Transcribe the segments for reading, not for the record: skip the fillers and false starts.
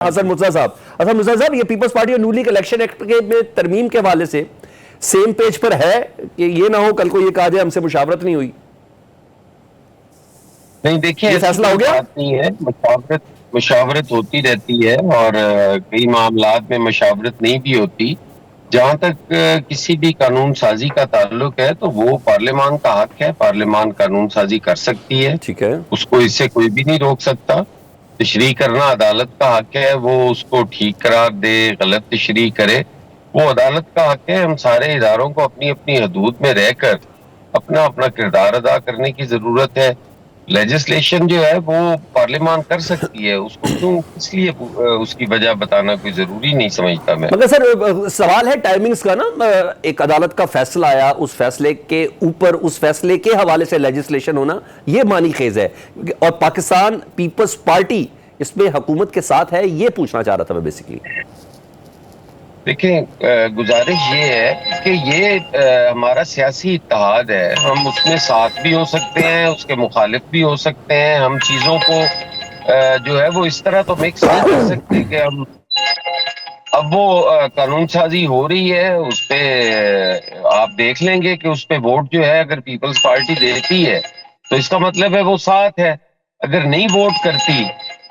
حسن مرتضیٰ صاحب یہ Peoples party اور نون لیگ الیکشن ایکٹ کے میں ترمیم کے حوالے سے سیم پیج پر ہے کہ یہ نہ ہو کل کو یہ کہا جائے ہم سے مشاورت نہیں ہوئی؟ نہیں دیکھیں، یہ فیصلہ ہو گیا؟ بات نہیں ہے، مشاورت ہوتی رہتی ہے اور کئی معاملات میں مشاورت نہیں بھی ہوتی. جہاں تک کسی بھی قانون سازی کا تعلق ہے تو وہ پارلیمان کا حق ہے، پارلیمان قانون سازی کر سکتی ہے، ٹھیک ہے، اس کو اس سے کوئی بھی نہیں روک سکتا. تشریح کرنا عدالت کا حق ہے، وہ اس کو ٹھیک قرار دے، غلط تشریح کرے، وہ عدالت کا حق ہے. ہم سارے اداروں کو اپنی اپنی حدود میں رہ کر اپنا اپنا کردار ادا کرنے کی ضرورت ہے. لیجسلیشن جو ہے وہ پارلیمان کر سکتی ہے، اس کو کیوں اس لیے اس کی وجہ بتانا کوئی ضروری نہیں سمجھتا میں. مگر سر سوال ہے ٹائمنگز کا نا، ایک عدالت کا فیصلہ آیا، اس فیصلے کے اوپر اس فیصلے کے حوالے سے لیجسلیشن ہونا یہ معنی خیز ہے، اور پاکستان پیپلز پارٹی اس میں حکومت کے ساتھ ہے، یہ پوچھنا چاہ رہا تھا میں بیسیکلی. دیکھیں، گزارش یہ ہے کہ یہ ہمارا سیاسی اتحاد ہے، ہم اس میں ساتھ بھی ہو سکتے ہیں، اس کے مخالف بھی ہو سکتے ہیں. ہم چیزوں کو جو ہے وہ اس طرح تو مکس نہیں کر سکتے کہ ہم اب وہ قانون سازی ہو رہی ہے اس پہ آپ دیکھ لیں گے کہ اس پہ ووٹ جو ہے اگر پیپلز پارٹی دیتی ہے تو اس کا مطلب ہے وہ ساتھ ہے، اگر نہیں ووٹ کرتی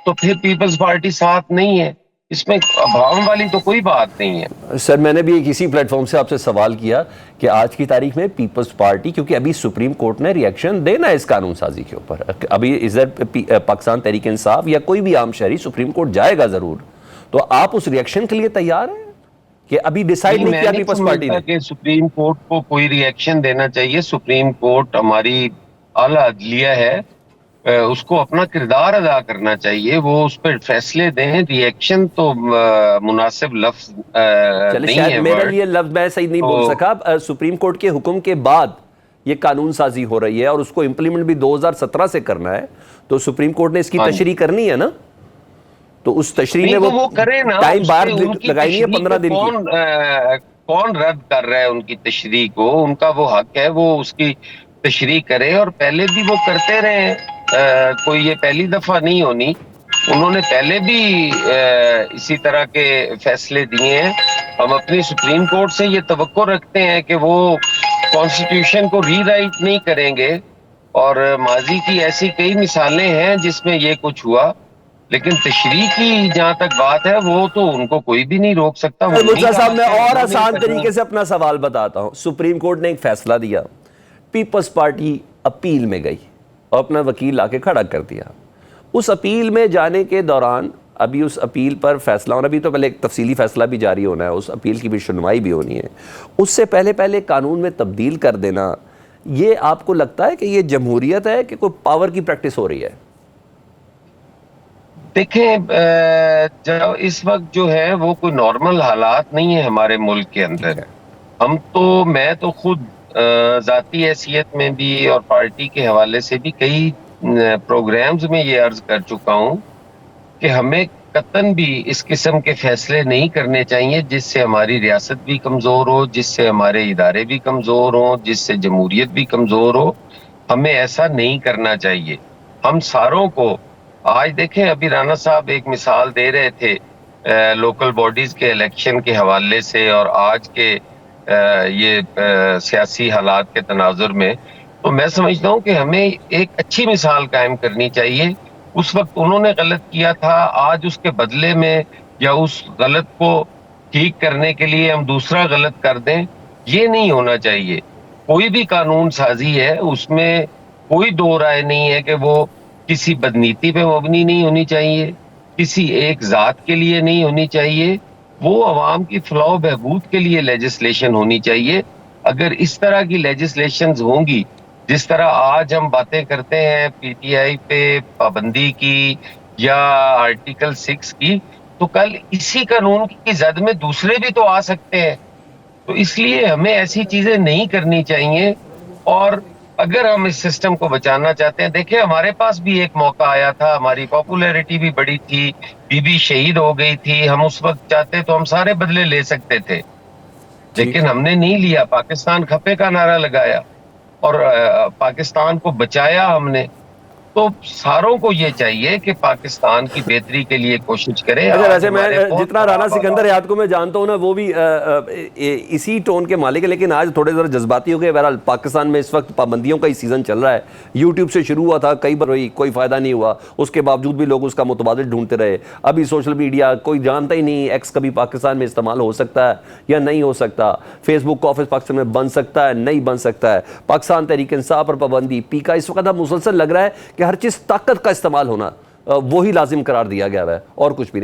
تو پھر پیپلز پارٹی ساتھ نہیں ہے. اس میں ابہام والی تو کوئی بات نہیں ہے. سر میں نے بھی ایک اسی پلیٹ فارم سے آپ سے سوال کیا کہ آج کی تاریخ میں پیپلز پارٹی، کیونکہ ابھی سپریم کورٹ نے ریئیکشن دینا ہے اس قانون سازی کے اوپر، ابھی ادھر پاکستان تحریک انصاف یا کوئی بھی عام شہری سپریم کورٹ جائے گا ضرور، تو آپ اس ریئیکشن کے لیے تیار ہیں کہ ابھی ڈیسائیڈ نہیں کیا پیپلز پارٹی نے؟ کہ سپریم کورٹ کو کوئی ریئیکشن دینا چاہیے. سپریم کورٹ ہماری اعلیٰ عدلیہ ہے، اس کو اپنا کردار ادا کرنا چاہیے، وہ اس پہ فیصلے دیں. ریئیکشن تو مناسب لفظ چلے نہیں شاید ہے، میرے ورڈ لیے لفظ میں صحیح نہیں بول سکا. سپریم کورٹ کے حکم کے بعد یہ قانون سازی ہو رہی ہے اور اس کو امپلیمنٹ بھی 2017 سے کرنا ہے، تو سپریم کورٹ نے اس کی تشریح کرنی ہے نا، تو اس تشریح میں وہ کرے نا. ٹائم اس بار پہ ان کی لگائیں گے تشریح 15 کو دن کی. کون رد کر رہا ہے ان کی تشریح کو؟ ان کا وہ حق ہے، وہ اس کی تشریح کرے، اور پہلے بھی وہ کرتے رہے. کوئی یہ پہلی دفعہ نہیں ہونی، انہوں نے پہلے بھی اسی طرح کے فیصلے دیے ہیں. ہم اپنی سپریم کورٹ سے یہ توقع رکھتے ہیں کہ وہ کانسٹیٹیوشن کو ری رائٹ نہیں کریں گے، اور ماضی کی ایسی کئی مثالیں ہیں جس میں یہ کچھ ہوا. لیکن تشریح کی جہاں تک بات ہے وہ تو ان کو کوئی بھی نہیں روک سکتا. وہ انہی مرتضیٰ کا صاحب حق میں ہے، اور انہوں نے آسان کرنا طریقے سے اپنا سوال بتاتا ہوں. سپریم کورٹ نے ایک فیصلہ دیا، پیپلز پارٹی اپیل میں گئی اور اپنا وکیل لا کے کھڑا کر دیا. اس اپیل میں جانے کے دوران ابھی اس اپیل پر فیصلہ ہونا، بھی تو پہلے ایک تفصیلی فیصلہ بھی جاری ہونا ہے، اس اپیل کی بھی سنوائی بھی ہونی ہے، اس سے پہلے قانون میں تبدیل کر دینا، یہ آپ کو لگتا ہے کہ یہ جمہوریت ہے کہ کوئی پاور کی پریکٹس ہو رہی ہے؟ دیکھیں، اس وقت جو ہے وہ کوئی نارمل حالات نہیں ہے ہمارے ملک کے اندر. میں تو خود ذاتی حیثیت میں بھی اور پارٹی کے حوالے سے بھی کئی پروگرامز میں یہ عرض کر چکا ہوں کہ ہمیں قطعاً بھی اس قسم کے فیصلے نہیں کرنے چاہیے جس سے ہماری ریاست بھی کمزور ہو، جس سے ہمارے ادارے بھی کمزور ہوں، جس سے جمہوریت بھی کمزور ہو. ہمیں ایسا نہیں کرنا چاہیے. ہم ساروں کو آج دیکھیں، ابھی رانا صاحب ایک مثال دے رہے تھے لوکل باڈیز کے الیکشن کے حوالے سے اور آج کے یہ سیاسی حالات کے تناظر میں، تو میں سمجھتا ہوں کہ ہمیں ایک اچھی مثال قائم کرنی چاہیے. اس وقت انہوں نے غلط کیا تھا، آج اس کے بدلے میں یا اس غلط کو ٹھیک کرنے کے لیے ہم دوسرا غلط کر دیں، یہ نہیں ہونا چاہیے. کوئی بھی قانون سازی ہے اس میں کوئی دو رائے نہیں ہے کہ وہ کسی بدنیتی پہ مبنی نہیں ہونی چاہیے، کسی ایک ذات کے لیے نہیں ہونی چاہیے، وہ عوام کی فلاح و بہبود کے لیے لیجسلیشن ہونی چاہیے. اگر اس طرح کی لیجسلیشنز ہوں گی جس طرح آج ہم باتیں کرتے ہیں پی ٹی آئی پہ پابندی کی یا آرٹیکل 6 کی، تو کل اسی قانون کی زد میں دوسرے بھی تو آ سکتے ہیں. تو اس لیے ہمیں ایسی چیزیں نہیں کرنی چاہیے. اور اگر ہم اس سسٹم کو بچانا چاہتے ہیں، دیکھیں ہمارے پاس بھی ایک موقع آیا تھا، ہماری پاپولیرٹی بھی بڑی تھی، بی بی شہید ہو گئی تھی، ہم اس وقت چاہتے تو ہم سارے بدلے لے سکتے تھے، ٹھیک. لیکن ہم نے نہیں لیا. پاکستان کھپے کا نعرہ لگایا اور پاکستان کو بچایا ہم نے. تو ساروں کو یہ چاہیے کہ پاکستان کی بہتری کے لیے کوشش کرے. اچھا ویسے میں جتنا رانا سکندر یاد کو میں جانتا ہوں نا وہ بھی اسی ٹون کے مالک ہے، لیکن آج تھوڑے ذرا جذباتی ہو گئے. بہرحال پاکستان میں اس وقت پابندیوں کا ہی سیزن چل رہا ہے. یوٹیوب سے شروع ہوا تھا، کئی بار ہوئی، کوئی فائدہ نہیں ہوا، اس کے باوجود بھی لوگ اس کا متبادل ڈھونڈتے رہے. ابھی سوشل میڈیا کوئی جانتا ہی نہیں ایکس کبھی پاکستان میں استعمال ہو سکتا ہے یا نہیں ہو سکتا. فیس بک کا آفس پاکستان میں بن سکتا ہے نہیں بن سکتا ہے. پاکستان تحریک انصاف پر پابندی، پی کا اس وقت اب مسلسل لگ رہا ہے کہ ہر چیز طاقت کا استعمال ہونا وہی لازم قرار دیا گیا ہے اور کچھ بھی نہیں.